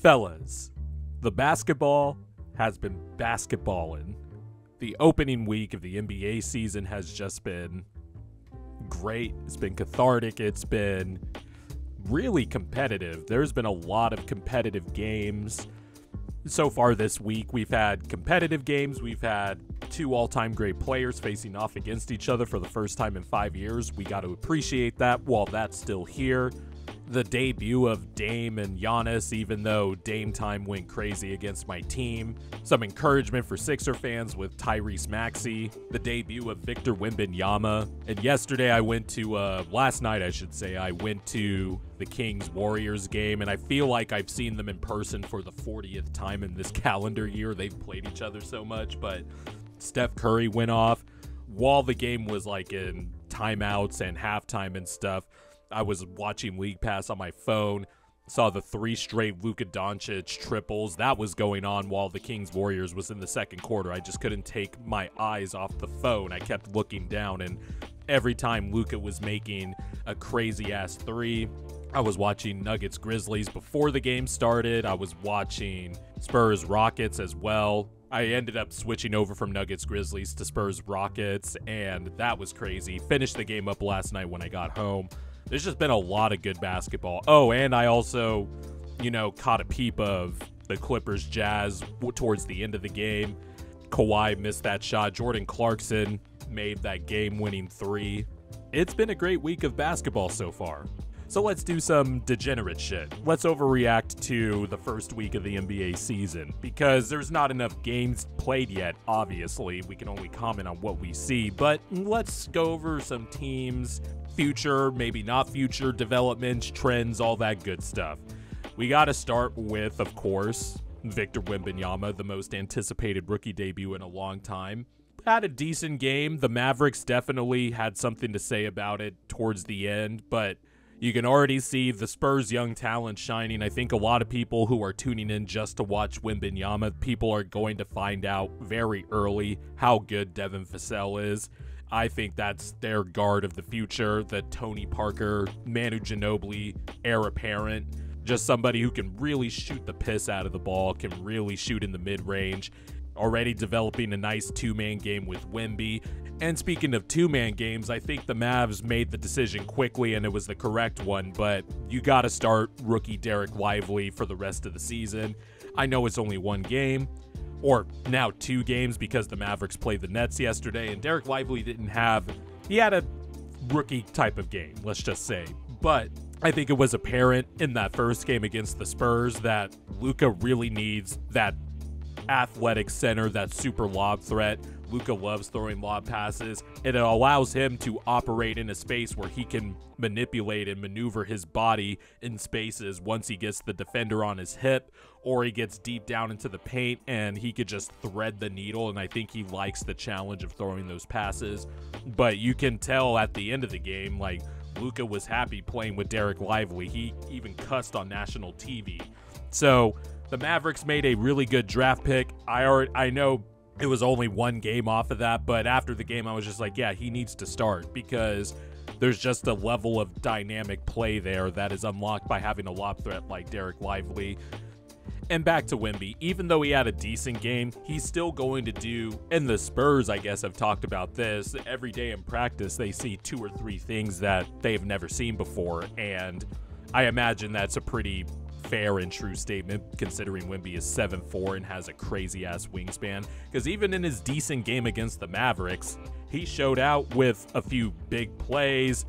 Fellas, the basketball has been basketballing. The opening week of the NBA season has just been great. It's been cathartic. It's been really competitive. There's been a lot of competitive games. So far this week, we've had competitive games. We've had two all-time great players facing off against each other for the first time in 5 years. We got to appreciate that while that's still here. The debut of Dame and Giannis, even though Dame time went crazy against my team. Some encouragement for Sixer fans with Tyrese Maxey. The debut of Victor Wembanyama. And yesterday last night I went to the Kings-Warriors game, and I feel like I've seen them in person for the 40th time in this calendar year. They've played each other so much, but Steph Curry went off. While the game was like in timeouts and halftime and stuff, I was watching League Pass on my phone, saw the 3 straight Luka Doncic triples. That was going on while the Kings-Warriors was in the second quarter. I just couldn't take my eyes off the phone. I kept looking down, and every time Luka was making a crazy-ass 3, I was watching Nuggets-Grizzlies before the game started. I was watching Spurs-Rockets as well. I ended up switching over from Nuggets-Grizzlies to Spurs-Rockets, and that was crazy. Finished the game up last night when I got home. There's just been a lot of good basketball. Oh, and I also, caught a peep of the Clippers Jazz towards the end of the game. Kawhi missed that shot. Jordan Clarkson made that game-winning 3. It's been a great week of basketball so far. So let's do some degenerate shit. Let's overreact to the first week of the NBA season, because there's not enough games played yet, obviously. We can only comment on what we see, but let's go over some teams, future, maybe not future developments, trends, all that good stuff. We got to start with, of course, Victor Wembanyama, the most anticipated rookie debut in a long time. Had a decent game. The Mavericks definitely had something to say about it towards the end, but you can already see the Spurs' young talent shining. I think a lot of people who are tuning in just to watch Wembanyama, people are going to find out very early how good Devin Vassell is. I think that's their guard of the future, the Tony Parker, Manu Ginobili heir apparent. Just somebody who can really shoot the piss out of the ball, can really shoot in the mid-range. Already developing a nice two-man game with Wemby. And speaking of two-man games, I think the Mavs made the decision quickly, and it was the correct one, but you got to start rookie Derek Lively for the rest of the season. I know it's only one game, or now 2 games, because the Mavericks played the Nets yesterday, and Derek Lively he had a rookie type of game, let's just say. But I think it was apparent in that first game against the Spurs that Luka really needs that athletic center, that super lob threat. Luka loves throwing lob passes. It allows him to operate in a space where he can manipulate and maneuver his body in spaces once he gets the defender on his hip, or he gets deep down into the paint and he could just thread the needle, and I think he likes the challenge of throwing those passes. But you can tell at the end of the game, like, Luka was happy playing with Derek Lively. He even cussed on national TV. So the Mavericks made a really good draft pick. I know it was only one game off of that, but after the game, I was just like, yeah, he needs to start, because there's just a level of dynamic play there that is unlocked by having a lob threat like Derek Lively. And back to Wemby, even though he had a decent game, he's still going to do, and the Spurs, I guess, have talked about this, every day in practice, they see 2 or 3 things that they've never seen before, and I imagine that's a pretty fair and true statement, considering Wemby is 7'4" and has a crazy-ass wingspan, because even in his decent game against the Mavericks, he showed out with a few big plays,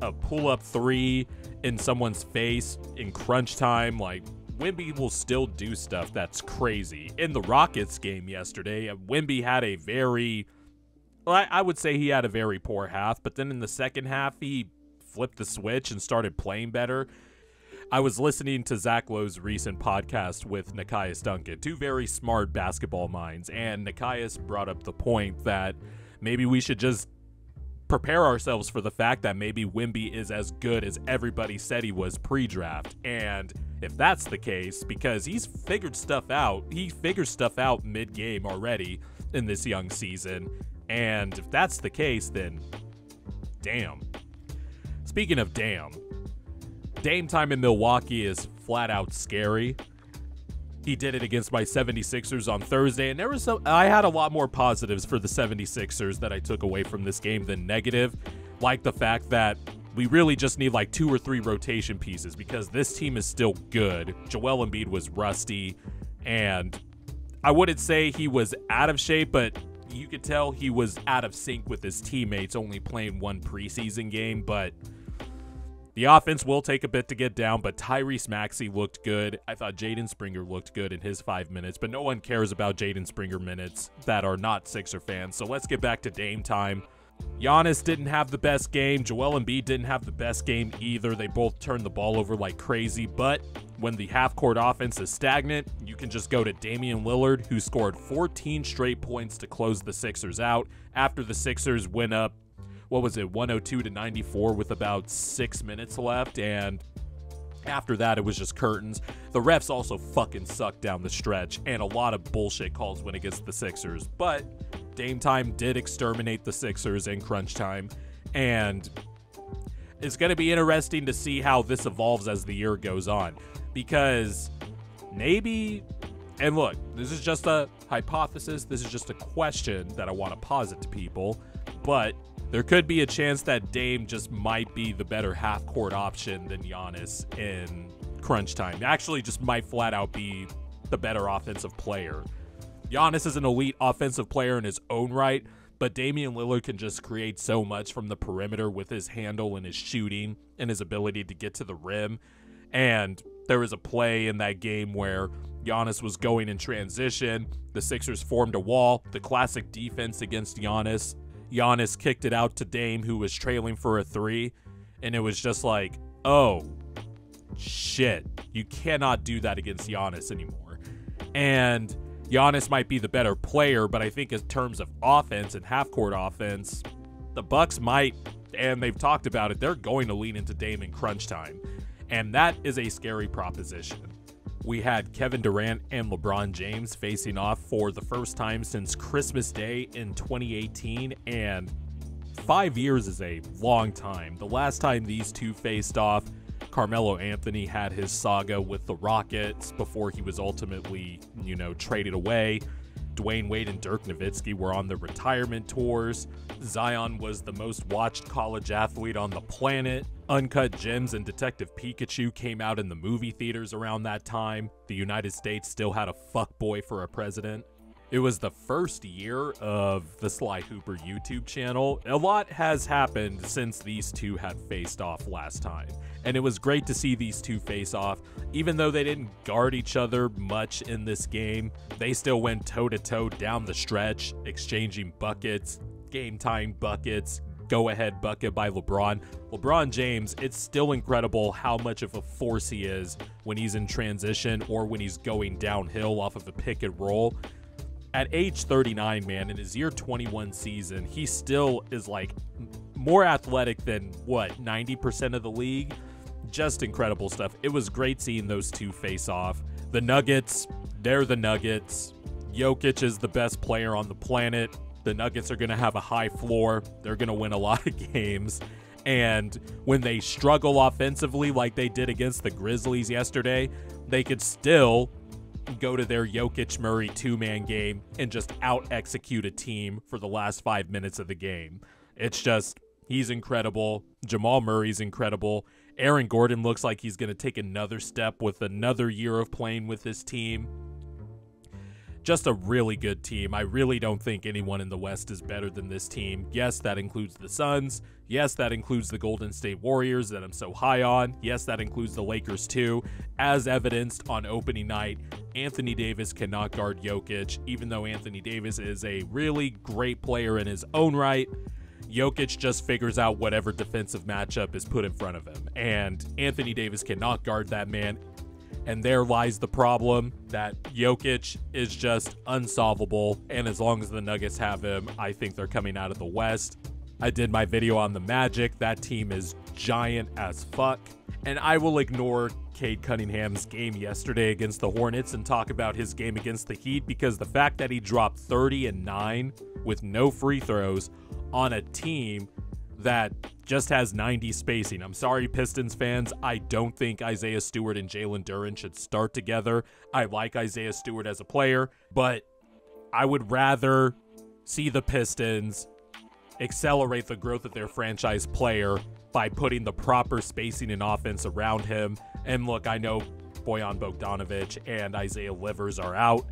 a pull-up 3 in someone's face in crunch time. Like, Wemby will still do stuff that's crazy. In the Rockets game yesterday, Wemby had I would say he had a very poor half, but then in the second half, he flipped the switch and started playing better. I was listening to Zach Lowe's recent podcast with Nekias Duncan, 2 very smart basketball minds, and Nekias brought up the point that maybe we should just prepare ourselves for the fact that maybe Wemby is as good as everybody said he was pre-draft. And if that's the case, because he's figured stuff out, he figures stuff out mid-game already in this young season, and if that's the case, then damn. Speaking of damn, Dame time in Milwaukee is flat out scary. He did it against my 76ers on Thursday, and I had a lot more positives for the 76ers that I took away from this game than negative, like the fact that we really just need like 2 or 3 rotation pieces because this team is still good. Joel Embiid was rusty, and I wouldn't say he was out of shape, but you could tell he was out of sync with his teammates, only playing 1 preseason game. But the offense will take a bit to get down, but Tyrese Maxey looked good. I thought Jaden Springer looked good in his 5 minutes, but no one cares about Jaden Springer minutes that are not Sixer fans. So let's get back to Dame time. Giannis didn't have the best game. Joel Embiid didn't have the best game either. They both turned the ball over like crazy, but when the half-court offense is stagnant, you can just go to Damian Lillard, who scored 14 straight points to close the Sixers out after the Sixers went up, 102-94 with about 6 minutes left, and after that, it was just curtains. The refs also fucking sucked down the stretch, and a lot of bullshit calls went against the Sixers, but Dame time did exterminate the Sixers in crunch time, and it's going to be interesting to see how this evolves as the year goes on, because maybe, and look, this is just a hypothesis, this is just a question that I want to posit to people, but there could be a chance that Dame just might be the better half-court option than Giannis in crunch time. Actually, just might flat out be the better offensive player. Giannis is an elite offensive player in his own right, but Damian Lillard can just create so much from the perimeter with his handle and his shooting and his ability to get to the rim. And there was a play in that game where Giannis was going in transition. The Sixers formed a wall, the classic defense against Giannis. Giannis kicked it out to Dame, who was trailing for a 3, and it was just like, oh, shit. You cannot do that against Giannis anymore. And Giannis might be the better player, but I think in terms of offense and half-court offense, the Bucks might, and they've talked about it, they're going to lean into Dame in crunch time. And that is a scary proposition. We had Kevin Durant and LeBron James facing off for the first time since Christmas Day in 2018, and 5 years is a long time. The last time these two faced off, Carmelo Anthony had his saga with the Rockets before he was ultimately, traded away. Dwayne Wade and Dirk Nowitzki were on the retirement tours. Zion was the most watched college athlete on the planet. Uncut Gems and Detective Pikachu came out in the movie theaters around that time. The United States still had a fuckboy for a president. It was the first year of the Sly Hooper YouTube channel. A lot has happened since these two had faced off last time, and it was great to see these two face off. Even though they didn't guard each other much in this game, they still went toe-to-toe down the stretch, exchanging buckets, game-time buckets, go-ahead bucket by LeBron. LeBron James, it's still incredible how much of a force he is when he's in transition or when he's going downhill off of a pick and roll. At age 39, man, in his year 21 season, he still is like more athletic than 90% of the league. Just incredible stuff. It was great seeing those two face off. The Nuggets, they're the Nuggets. Jokic is the best player on the planet. The Nuggets are going to have a high floor. They're going to win a lot of games. And when they struggle offensively like they did against the Grizzlies yesterday, they could still go to their Jokic-Murray two-man game and just out-execute a team for the last 5 minutes of the game. It's just, he's incredible. Jamal Murray's incredible. Aaron Gordon looks like he's going to take another step with another year of playing with this team. Just a really good team. I really don't think anyone in the West is better than this team. Yes, that includes the Suns. Yes, that includes the Golden State Warriors that I'm so high on. Yes, that includes the Lakers too. As evidenced on opening night, Anthony Davis cannot guard Jokic. Even though Anthony Davis is a really great player in his own right, Jokic just figures out whatever defensive matchup is put in front of him. And Anthony Davis cannot guard that man. And there lies the problem, that Jokic is just unsolvable. And as long as the Nuggets have him, I think they're coming out of the West. I did my video on the Magic. That team is giant as fuck. And I will ignore Cade Cunningham's game yesterday against the Hornets and talk about his game against the Heat, because the fact that he dropped 30 and 9 with no free throws on a team that just has 90 spacing. I'm sorry, Pistons fans. I don't think Isaiah Stewart and Jalen Duren should start together. I like Isaiah Stewart as a player, but I would rather see the Pistons accelerate the growth of their franchise player by putting the proper spacing and offense around him. And look, I know Bojan Bogdanovic and Isaiah Livers are out,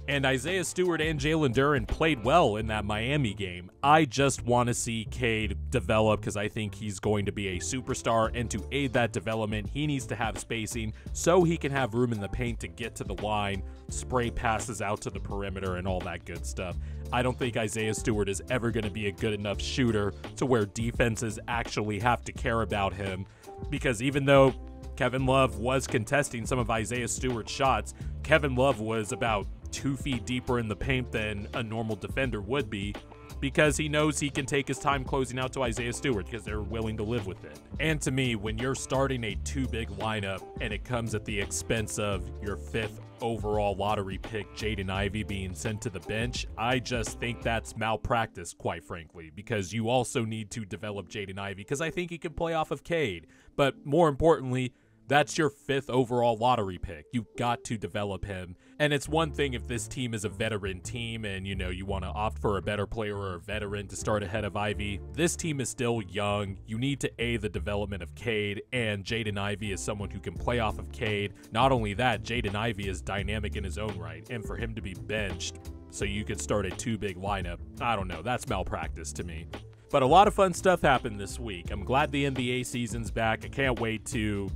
and Isaiah Stewart and Jalen Duren played well in that Miami game. I just want to see Cade develop because I think he's going to be a superstar, and to aid that development, he needs to have spacing so he can have room in the paint to get to the line, spray passes out to the perimeter, and all that good stuff. I don't think Isaiah Stewart is ever going to be a good enough shooter to where defenses actually have to care about him, because even though Kevin Love was contesting some of Isaiah Stewart's shots, Kevin Love was about 2 feet deeper in the paint than a normal defender would be, because he knows he can take his time closing out to Isaiah Stewart because they're willing to live with it. And to me, when you're starting a 2-big lineup and it comes at the expense of your 5th overall lottery pick, Jaden Ivey, being sent to the bench, I just think that's malpractice, quite frankly, because you also need to develop Jaden Ivey because I think he can play off of Cade. But more importantly, that's your 5th overall lottery pick. You've got to develop him. And it's one thing if this team is a veteran team and, you know, you want to opt for a better player or a veteran to start ahead of Ivy. This team is still young. You need to aid the development of Cade, and Jaden Ivey is someone who can play off of Cade. Not only that, Jaden Ivey is dynamic in his own right, and for him to be benched so you could start a 2-big lineup, I don't know, that's malpractice to me. But a lot of fun stuff happened this week. I'm glad the NBA season's back. I can't wait to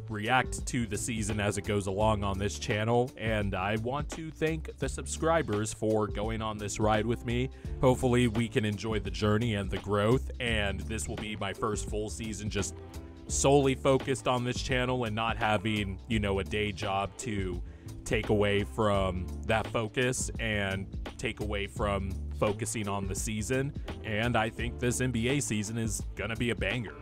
react to the season as it goes along on this channel, and I want to thank the subscribers for going on this ride with me. Hopefully we can enjoy the journey and the growth, and this will be my first full season just solely focused on this channel and not having, a day job to take away from that focus and take away from focusing on the season. And I think this NBA season is gonna be a banger.